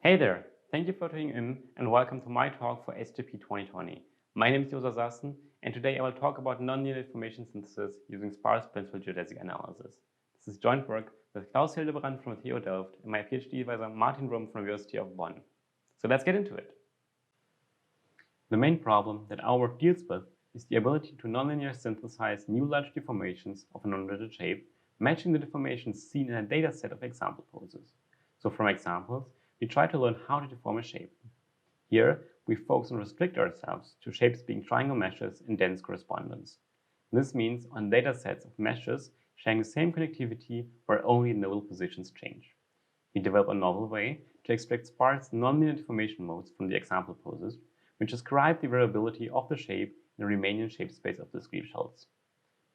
Hey there, thank you for tuning in and welcome to my talk for SGP 2020. My name is Josua Sassen and today I will talk about nonlinear deformation synthesis using Sparse Principal Geodesic Analysis. This is joint work with Klaus Hildebrandt from TU Delft and my PhD advisor Martin Rumpf from the University of Bonn. So let's get into it. The main problem that our work deals with is the ability to nonlinear synthesize new large deformations of a non-rigid shape, matching the deformations seen in a dataset of example poses. So from examples, we try to learn how to deform a shape. Here, we focus on restrict ourselves to shapes being triangle meshes in dense correspondence. This means on datasets of meshes sharing the same connectivity where only nodal positions change. We develop a novel way to extract sparse nonlinear deformation modes from the example poses, which describe the variability of the shape in the Riemannian shape space of discrete shells.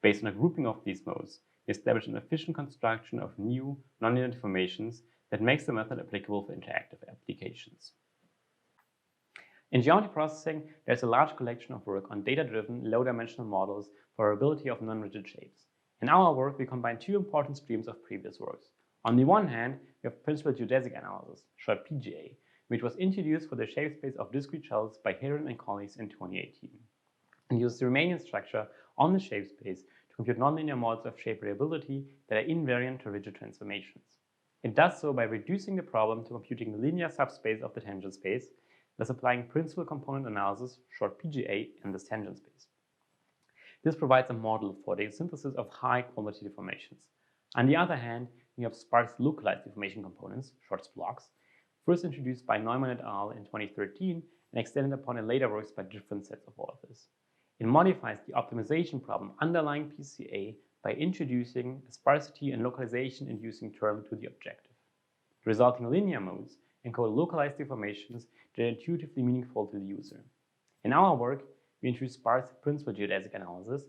Based on a grouping of these modes, we establish an efficient construction of new nonlinear deformations that makes the method applicable for interactive applications. In geometry processing, there's a large collection of work on data-driven, low-dimensional models for variability of non-rigid shapes. In our work, we combine two important streams of previous works. On the one hand, we have Principal Geodesic Analysis, short SPGA, which was introduced for the shape space of discrete shells by Hildebrandt and colleagues in 2018, and uses the Riemannian structure on the shape space to compute nonlinear models of shape variability that are invariant to rigid transformations. It does so by reducing the problem to computing the linear subspace of the tangent space, thus applying principal component analysis, short PGA, in this tangent space. This provides a model for the synthesis of high-quality deformations. On the other hand, we have sparse localized deformation components, short SPLOCs, first introduced by Neumann et al. In 2013 and extended upon in later works by different sets of authors. It modifies the optimization problem underlying PCA by introducing a sparsity and localization-inducing term to the objective. The resulting linear modes encode localized deformations that are intuitively meaningful to the user. In our work, we introduce Sparse Principal Geodesic Analysis,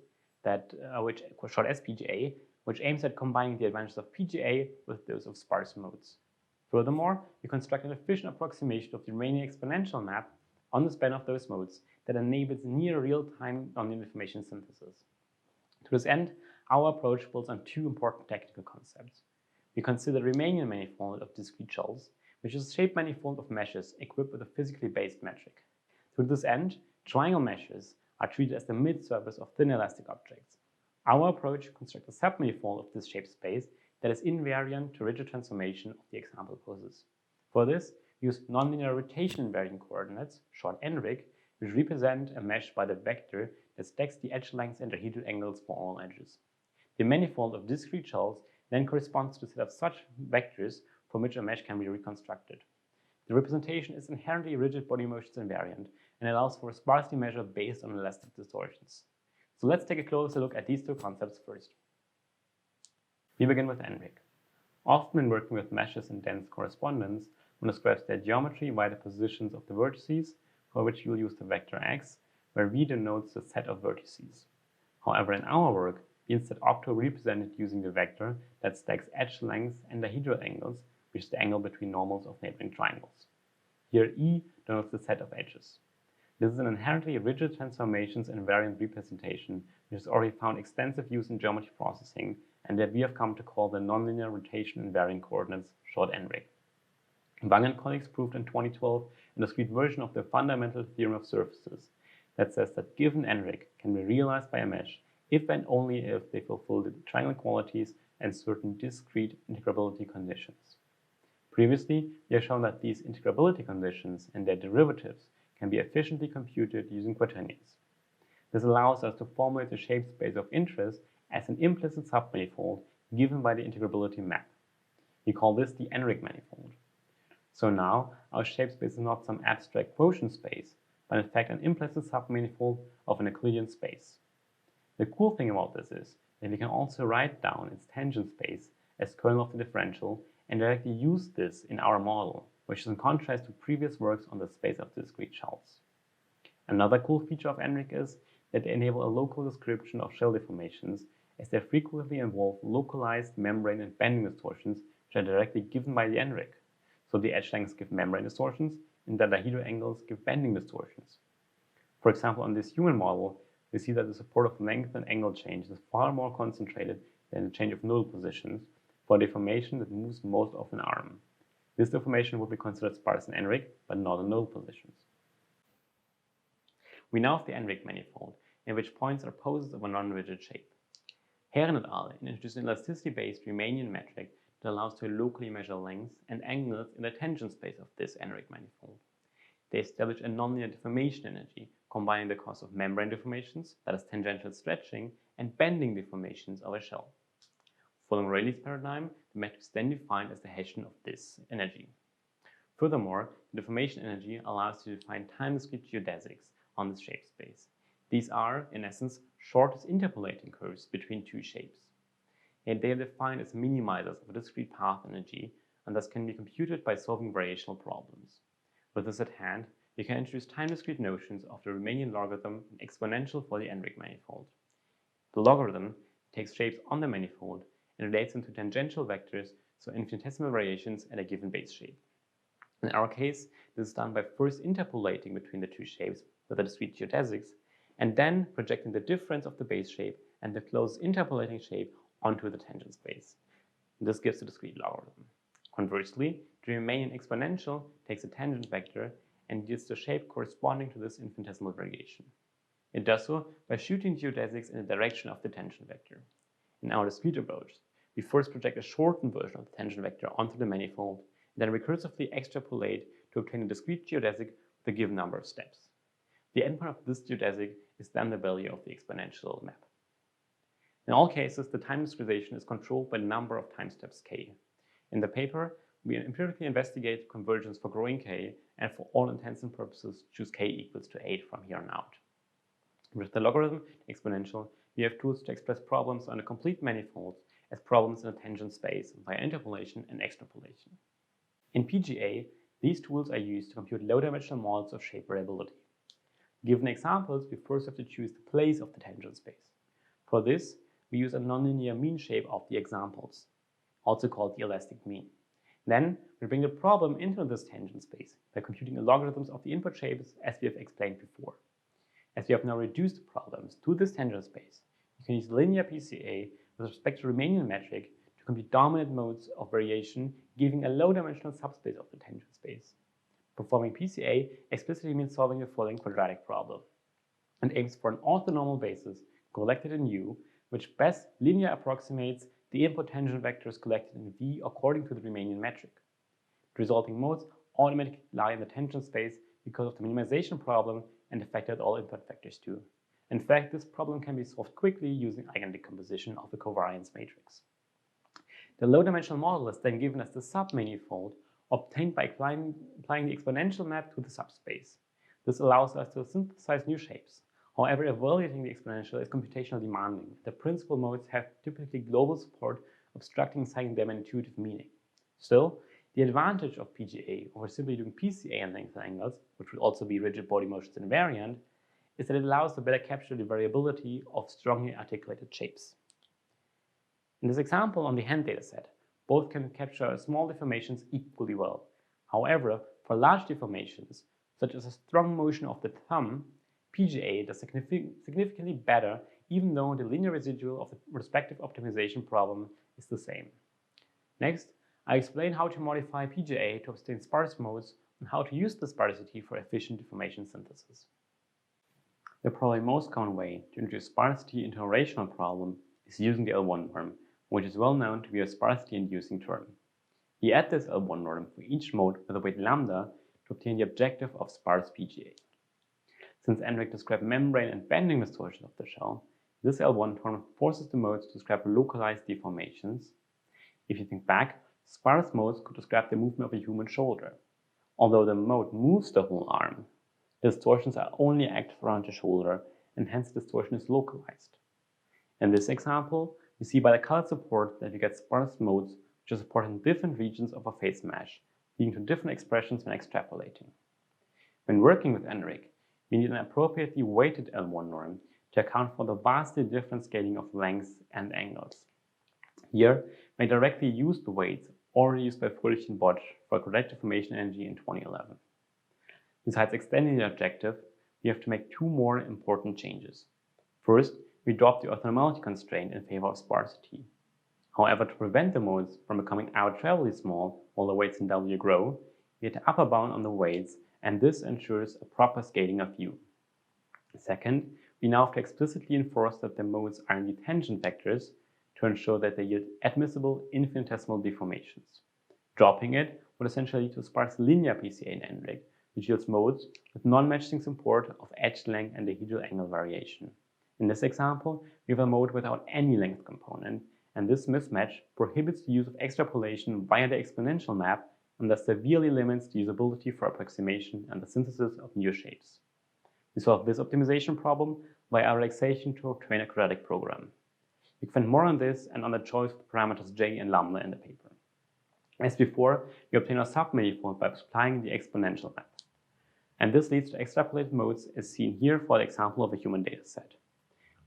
short SPGA, which aims at combining the advantages of PGA with those of sparse modes. Furthermore, we construct an efficient approximation of the Riemannian exponential map on the span of those modes that enables near real-time nonlinear deformation synthesis. To this end, our approach builds on two important technical concepts. We consider the Riemannian manifold of discrete shells, which is a shape manifold of meshes equipped with a physically based metric. To this end, triangle meshes are treated as the mid-surface of thin elastic objects. Our approach constructs a submanifold of this shape space that is invariant to rigid transformation of the example poses. For this, we use nonlinear rotation invariant coordinates, short NRIC, which represent a mesh by the vector that stacks the edge lengths and dihedral angles for all edges. The manifold of discrete shells then corresponds to a set of such vectors from which a mesh can be reconstructed. The representation is inherently rigid body motions invariant and allows for a sparsity measure based on elastic distortions. So let's take a closer look at these two concepts first. We begin with NRIC. Often when working with meshes in dense correspondence, one describes their geometry via the positions of the vertices, for which you will use the vector x, where v denotes the set of vertices. However, in our work, we instead opt to represent it using the vector that stacks edge lengths and dihedral angles, which is the angle between normals of neighboring triangles. Here E denotes the set of edges. This is an inherently rigid transformations invariant representation, which has already found extensive use in geometry processing and that we have come to call the nonlinear rotation invariant coordinates, short NRIC. Bang and colleagues proved in 2012 a discrete version of the fundamental theorem of surfaces that says that given NRIC can be realized by a mesh if and only if they fulfill the triangle qualities and certain discrete integrability conditions. Previously, we have shown that these integrability conditions and their derivatives can be efficiently computed using quaternions. This allows us to formulate the shape space of interest as an implicit submanifold given by the integrability map. We call this the NRIC manifold. So now, our shape space is not some abstract quotient space, but in fact an implicit submanifold of an Euclidean space. The cool thing about this is that we can also write down its tangent space as kernel of the differential and directly use this in our model, which is in contrast to previous works on the space of discrete shells. Another cool feature of NRIC is that they enable a local description of shell deformations, as they frequently involve localized membrane and bending distortions, which are directly given by the NRIC. So the edge lengths give membrane distortions, and the dihedral angles give bending distortions. For example, on this human model, we see that the support of length and angle change is far more concentrated than the change of nodal positions for a deformation that moves most of an arm. This deformation would be considered sparse in Enrich, but not in null positions. We now have the Enrich manifold, in which points are poses of a non-rigid shape. Herren et al. Introduced an elasticity-based Riemannian metric that allows to locally measure lengths and angles in the tangent space of this Enrich manifold. They established a nonlinear deformation energy, combining the cause of membrane deformations, that is tangential stretching, and bending deformations of a shell. Following Rayleigh's paradigm, the metric is then defined as the Hessian of this energy. Furthermore, the deformation energy allows to define time-discrete geodesics on this shape space. These are, in essence, shortest interpolating curves between two shapes. And they are defined as minimizers of a discrete path energy and thus can be computed by solving variational problems. With this at hand, we can introduce time-discrete notions of the Riemannian logarithm and exponential for the Enrich manifold. The logarithm takes shapes on the manifold and relates them to tangential vectors, so infinitesimal variations at a given base shape. In our case, this is done by first interpolating between the two shapes with the discrete geodesics, and then projecting the difference of the base shape and the closed interpolating shape onto the tangent space. This gives the discrete logarithm. Conversely, the Riemannian exponential takes a tangent vector and gives the shape corresponding to this infinitesimal variation. It does so by shooting geodesics in the direction of the tangent vector. In our discrete approach, we first project a shortened version of the tangent vector onto the manifold, and then recursively extrapolate to obtain a discrete geodesic with a given number of steps. The endpoint of this geodesic is then the value of the exponential map. In all cases, the time discretization is controlled by the number of time steps k. In the paper, we empirically investigate convergence for growing k, and for all intents and purposes choose k equals to 8 from here on out. With the logarithm exponential, we have tools to express problems on a complete manifold as problems in a tangent space via interpolation and extrapolation. In PGA, these tools are used to compute low-dimensional models of shape variability. Given examples, we first have to choose the place of the tangent space. For this, we use a nonlinear mean shape of the examples, also called the elastic mean. Then, we bring the problem into this tangent space by computing the logarithms of the input shapes as we have explained before. As we have now reduced the problems to this tangent space, you can use linear PCA with respect to Riemannian metric to compute dominant modes of variation, giving a low-dimensional subspace of the tangent space. Performing PCA explicitly means solving the following quadratic problem, and aims for an orthonormal basis collected in U, which best linear approximates the input tangent vectors collected in V according to the Riemannian metric. The resulting modes automatically lie in the tangent space because of the minimization problem and the fact that all input vectors do. In fact, this problem can be solved quickly using eigendecomposition of the covariance matrix. The low-dimensional model is then given as the submanifold obtained by applying the exponential map to the subspace. This allows us to synthesize new shapes. However, evaluating the exponential is computationally demanding. The principal modes have typically global support, obstructing citing their intuitive meaning. Still, the advantage of PGA over simply doing PCA and length angles, which would also be rigid body motions invariant, is that it allows to better capture the variability of strongly articulated shapes. In this example on the hand dataset, both can capture small deformations equally well. However, for large deformations, such as a strong motion of the thumb, PGA does significantly better, even though the linear residual of the respective optimization problem is the same. Next, I explain how to modify PGA to obtain sparse modes and how to use the sparsity for efficient deformation synthesis. The probably most common way to introduce sparsity into a rational problem is using the L1 norm, which is well known to be a sparsity-inducing term. We add this L1 norm for each mode with a weight lambda to obtain the objective of sparse PGA. Since Enrich described membrane and bending distortion of the shell, this L1 term forces the modes to describe localized deformations. If you think back, sparse modes could describe the movement of a human shoulder. Although the mode moves the whole arm, distortions are only active around the shoulder, and hence distortion is localized. In this example, we see by the color support that we get sparse modes which are supported in different regions of a phase mesh, leading to different expressions when extrapolating. When working with Enrich, we need an appropriately weighted L1 norm to account for the vastly different scaling of lengths and angles. Here, we directly use the weights already used by Fröhlich and Bosch for quadratic deformation energy in 2011. Besides extending the objective, we have to make two more important changes. First, we drop the orthonormality constraint in favor of sparsity. However, to prevent the modes from becoming arbitrarily small while the weights in W grow, we hit the upper bound on the weights, and this ensures a proper scaling of U. Second, we now have to explicitly enforce that the modes are in detention vectors to ensure that they yield admissible infinitesimal deformations. Dropping it would essentially lead to a sparse linear PCA in NRIC, which yields modes with non-matching support of edge length and dihedral angle variation. In this example, we have a mode without any length component, and this mismatch prohibits the use of extrapolation via the exponential map and thus severely limits the usability for approximation and the synthesis of new shapes. We solve this optimization problem via relaxation to obtain a quadratic program. You can find more on this and on the choice of parameters j and lambda in the paper. As before, we obtain a submanifold by applying the exponential map. And this leads to extrapolated modes as seen here for the example of a human dataset.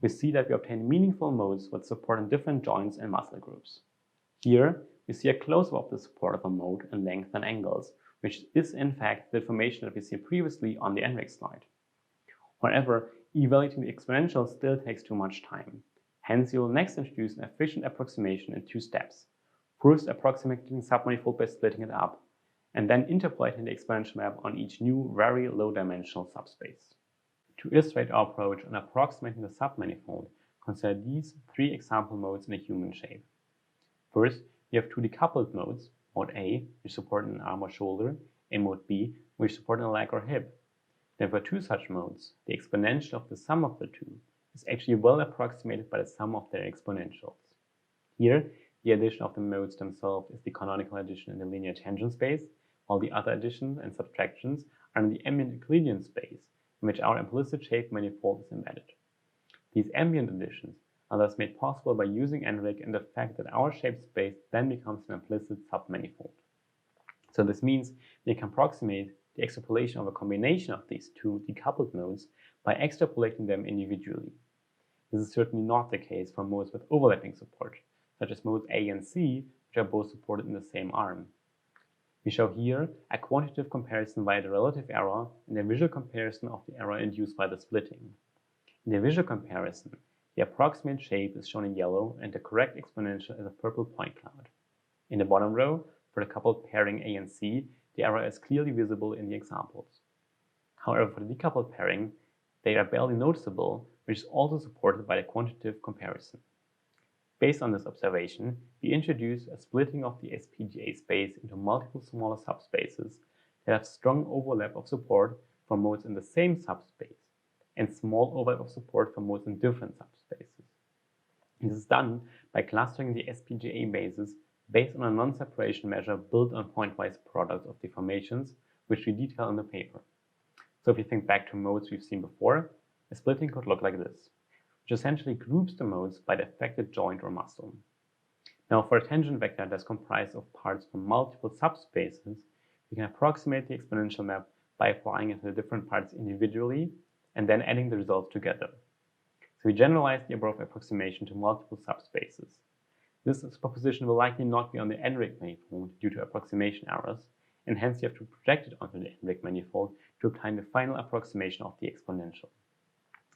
We see that we obtain meaningful modes with support in different joints and muscle groups. Here, we see a close-up of the support of a mode in length and angles, which is in fact the information that we see previously on the NRIC slide. However, evaluating the exponential still takes too much time. Hence, you will next introduce an efficient approximation in 2 steps. First, approximating the submanifold by splitting it up, and then interpolating the exponential map on each new, very low-dimensional subspace. To illustrate our approach on approximating the submanifold, consider these 3 example modes in a human shape. First, we have 2 decoupled modes, mode A, which support an arm or shoulder, and mode B, which support a leg or hip. There were 2 such modes. The exponential of the sum of the 2 is actually well approximated by the sum of their exponentials. Here, the addition of the modes themselves is the canonical addition in the linear tangent space, while the other additions and subtractions are in the ambient Euclidean space, in which our implicit shape manifold is embedded. These ambient additions are thus made possible by using NRIC and the fact that our shape space then becomes an implicit submanifold. So this means we can approximate the extrapolation of a combination of these 2 decoupled modes by extrapolating them individually. This is certainly not the case for modes with overlapping support, such as modes A and C, which are both supported in the same arm. We show here a quantitative comparison via the relative error and a visual comparison of the error induced by the splitting. In the visual comparison, the approximate shape is shown in yellow and the correct exponential is a purple point cloud. In the bottom row, for the coupled pairing A and C, the error is clearly visible in the examples. However, for the decoupled pairing, they are barely noticeable, which is also supported by the quantitative comparison. Based on this observation, we introduce a splitting of the SPGA space into multiple smaller subspaces that have strong overlap of support for modes in the same subspace and small overlap of support for modes in different subspaces. This is done by clustering the SPGA bases based on a non-separation measure built on pointwise products of deformations, which we detail in the paper. So if you think back to modes we've seen before, a splitting could look like this, which essentially groups the modes by the affected joint or muscle. Now, for a tangent vector that's comprised of parts from multiple subspaces, we can approximate the exponential map by applying it to the different parts individually and then adding the results together. So we generalize the above approximation to multiple subspaces. This superposition will likely not be on the NRIC manifold due to approximation errors, and hence you have to project it onto the NRIC manifold to obtain the final approximation of the exponential.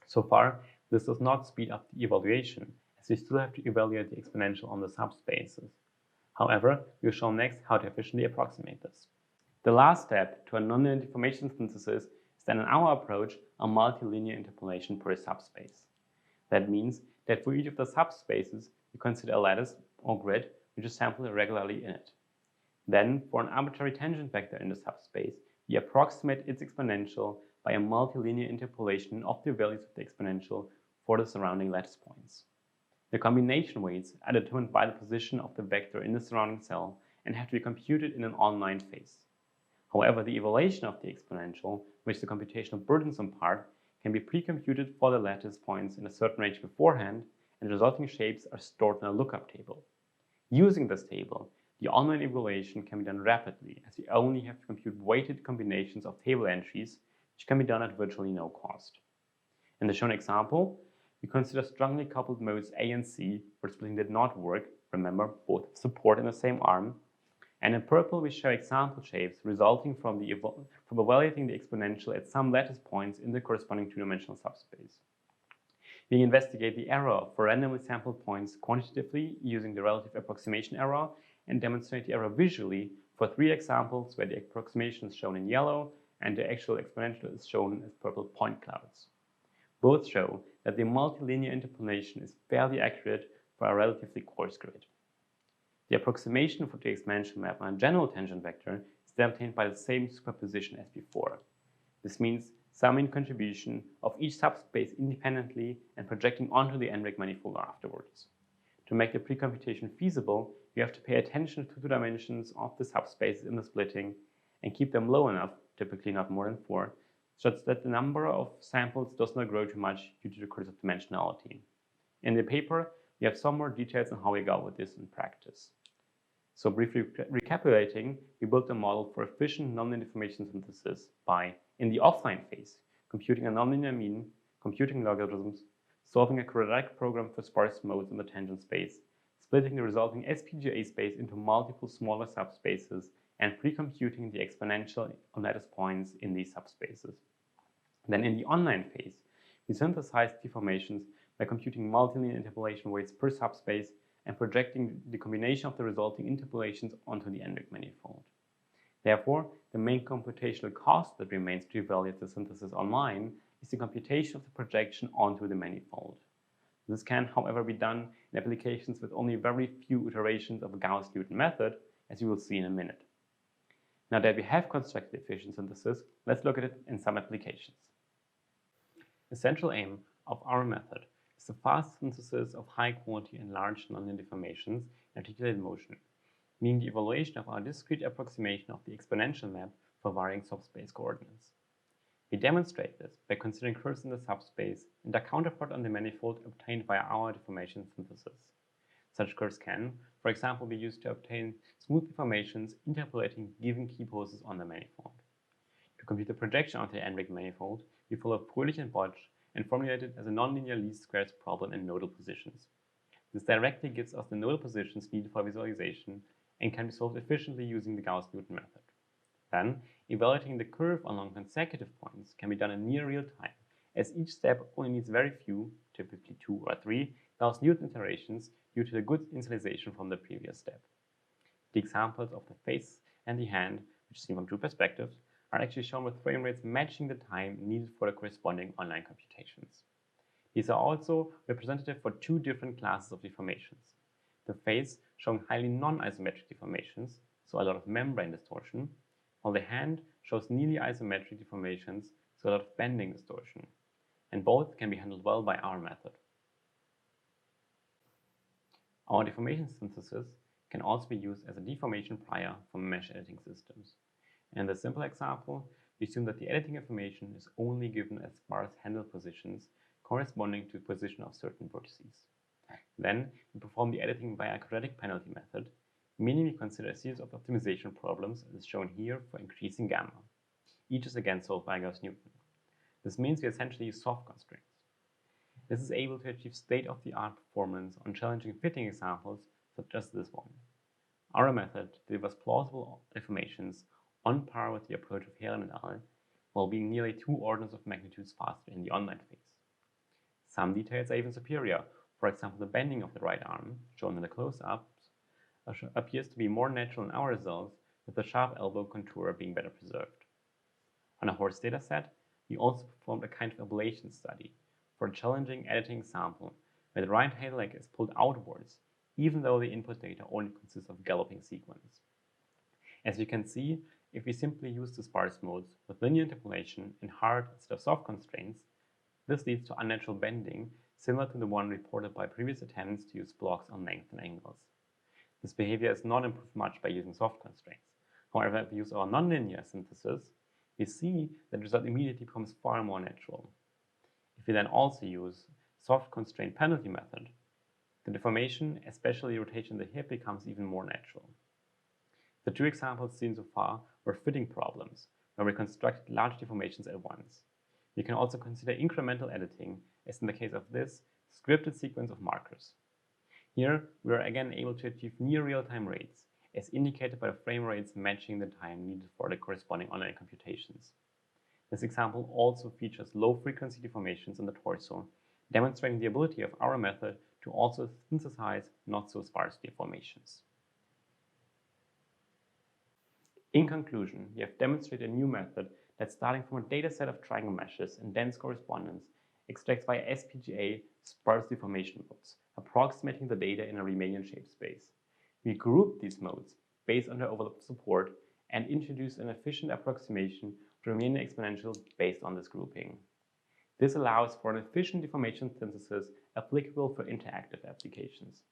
So far, this does not speed up the evaluation, as we still have to evaluate the exponential on the subspaces. However, we will show next how to efficiently approximate this. The last step to a nonlinear deformation synthesis is then in our approach a multilinear interpolation per subspace. That means that for each of the subspaces, we consider a lattice or grid which is sampled irregularly in it. Then, for an arbitrary tangent vector in the subspace, we approximate its exponential by a multilinear interpolation of the values of the exponential for the surrounding lattice points. The combination weights are determined by the position of the vector in the surrounding cell and have to be computed in an online phase. However, the evaluation of the exponential, which is the computational burdensome part, can be pre-computed for the lattice points in a certain range beforehand, and the resulting shapes are stored in a lookup table. Using this table, the online evaluation can be done rapidly, as we only have to compute weighted combinations of table entries, which can be done at virtually no cost. In the shown example, we consider strongly coupled modes A and C, where splitting did not work, remember, both support in the same arm, and in purple we show example shapes resulting from evaluating the exponential at some lattice points in the corresponding two-dimensional subspace. We investigate the error for randomly sampled points quantitatively using the relative approximation error and demonstrate the error visually for 3 examples where the approximation is shown in yellow and the actual exponential is shown as purple point clouds. Both show that the multilinear interpolation is fairly accurate for a relatively coarse grid. The approximation for the exponential map on a general tangent vector is then obtained by the same superposition as before. This means summing contribution of each subspace independently and projecting onto the n-rig manifold afterwards. To make the precomputation feasible, you have to pay attention to the dimensions of the subspaces in the splitting and keep them low enough, typically not more than 4, such that the number of samples does not grow too much due to the curse of dimensionality. In the paper, we have some more details on how we go with this in practice. So briefly recapitulating, we built a model for efficient nonlinear deformation synthesis by, in the offline phase, computing a nonlinear mean, computing logarithms, solving a quadratic program for sparse modes in the tangent space, splitting the resulting SPGA space into multiple smaller subspaces, and pre-computing the exponential on lattice points in these subspaces. Then in the online phase, we synthesized deformations by computing multilinear interpolation weights per subspace and projecting the combination of the resulting interpolations onto the n-rig manifold. Therefore, the main computational cost that remains to evaluate the synthesis online is the computation of the projection onto the manifold. This can, however, be done in applications with only very few iterations of a Gauss-Newton method, as you will see in a minute. Now that we have constructed efficient synthesis, let's look at it in some applications. The central aim of our method is the fast synthesis of high quality and large nonlinear deformations in articulated motion, meaning the evaluation of our discrete approximation of the exponential map for varying subspace coordinates. We demonstrate this by considering curves in the subspace and a counterpart on the manifold obtained via our deformation synthesis. Such curves can, for example, be used to obtain smooth deformations interpolating given key poses on the manifold. To compute the projection onto the n-rig manifold, we follow Fröhlich and Bodge and formulate it as a nonlinear least squares problem in nodal positions. This directly gives us the nodal positions needed for visualization and can be solved efficiently using the Gauss-Newton method. Then, evaluating the curve along consecutive points can be done in near real time, as each step only needs very few, typically 2 or 3, Gauss-Newton iterations due to the good initialization from the previous step. The examples of the face and the hand, which seen from 2 perspectives, are actually shown with frame rates matching the time needed for the corresponding online computations. These are also representative for 2 different classes of deformations. The face showing highly non-isometric deformations, so a lot of membrane distortion, while the hand shows nearly isometric deformations, so a lot of bending distortion. And both can be handled well by our method. Our deformation synthesis can also be used as a deformation prior for mesh editing systems. In the simple example, we assume that the editing information is only given as sparse handle positions corresponding to the position of certain vertices. Then we perform the editing via a quadratic penalty method, meaning we consider a series of optimization problems as shown here for increasing gamma. Each is again solved by Gauss-Newton. This means we essentially use soft constraints. This is able to achieve state-of-the-art performance on challenging fitting examples such as this one. Our method delivers plausible deformations on par with the approach of Heron et al., while being nearly 2 orders of magnitudes faster in the online phase. Some details are even superior. For example, the bending of the right arm, shown in the close-ups, appears to be more natural in our results, with the sharp elbow contour being better preserved. On a horse dataset, we also performed a kind of ablation study for a challenging editing sample where the right tail leg is pulled outwards, even though the input data only consists of galloping sequence. As you can see, if we simply use the sparse modes with linear interpolation and hard instead of soft constraints, this leads to unnatural bending, similar to the one reported by previous attempts to use blocks on length and angles. This behavior is not improved much by using soft constraints. However, if we use our nonlinear synthesis, we see that the result immediately becomes far more natural. If we then also use soft constraint penalty method, the deformation, especially rotation of the hip, becomes even more natural. The 2 examples seen so far were fitting problems, where we constructed large deformations at once. We can also consider incremental editing, as in the case of this scripted sequence of markers. Here, we are again able to achieve near real-time rates, as indicated by the frame rates matching the time needed for the corresponding online computations. This example also features low-frequency deformations in the torso, demonstrating the ability of our method to also synthesize not-so-sparse deformations. In conclusion, we have demonstrated a new method that, starting from a dataset of triangle meshes and dense correspondence, extracts via SPGA sparse deformation modes, approximating the data in a Riemannian shape space. We group these modes based on their overlap support and introduce an efficient approximation to Riemannian exponentials based on this grouping. This allows for an efficient deformation synthesis applicable for interactive applications.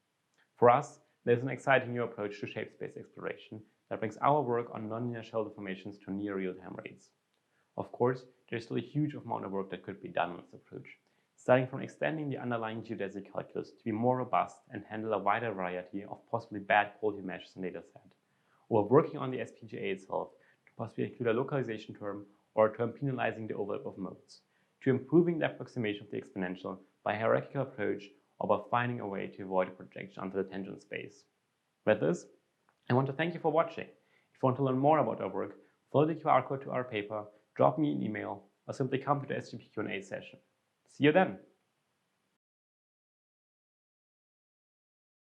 For us, there's an exciting new approach to shape space exploration that brings our work on nonlinear shell deformations to near real-time rates. Of course, there's still a huge amount of work that could be done on this approach, starting from extending the underlying geodesic calculus to be more robust and handle a wider variety of possibly bad quality meshes and dataset, or working on the SPGA itself to possibly include a localization term or a term penalizing the overlap of modes, to improving the approximation of the exponential by a hierarchical approach or by finding a way to avoid a projection onto the tangent space. With this, I want to thank you for watching. If you want to learn more about our work, follow the QR code to our paper, drop me an email, or simply come to the SGP Q&A session. See you then!